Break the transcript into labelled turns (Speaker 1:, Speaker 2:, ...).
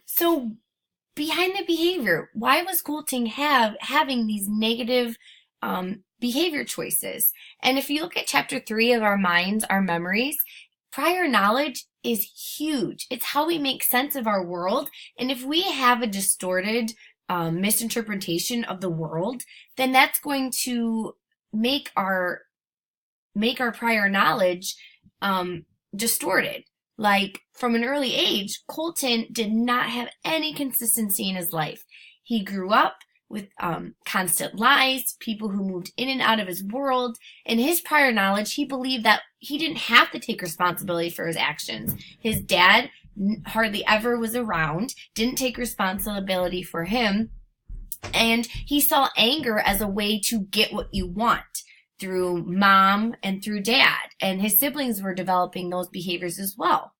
Speaker 1: So behind the behavior, why was Colton having these negative behavior choices? And if you look at chapter 3 of Our Minds, Our Memories, prior knowledge is huge. It's how we make sense of our world. And if we have a distorted misinterpretation of the world, then that's going to make our prior knowledge distorted. Like from an early age, Colton did not have any consistency in his life. He grew up with constant lies, people who moved in and out of his world. In his prior knowledge, he believed that he didn't have to take responsibility for his actions. His dad hardly ever was around, didn't take responsibility for him, and he saw anger as a way to get what you want through mom and through dad. And his siblings were developing those behaviors as well.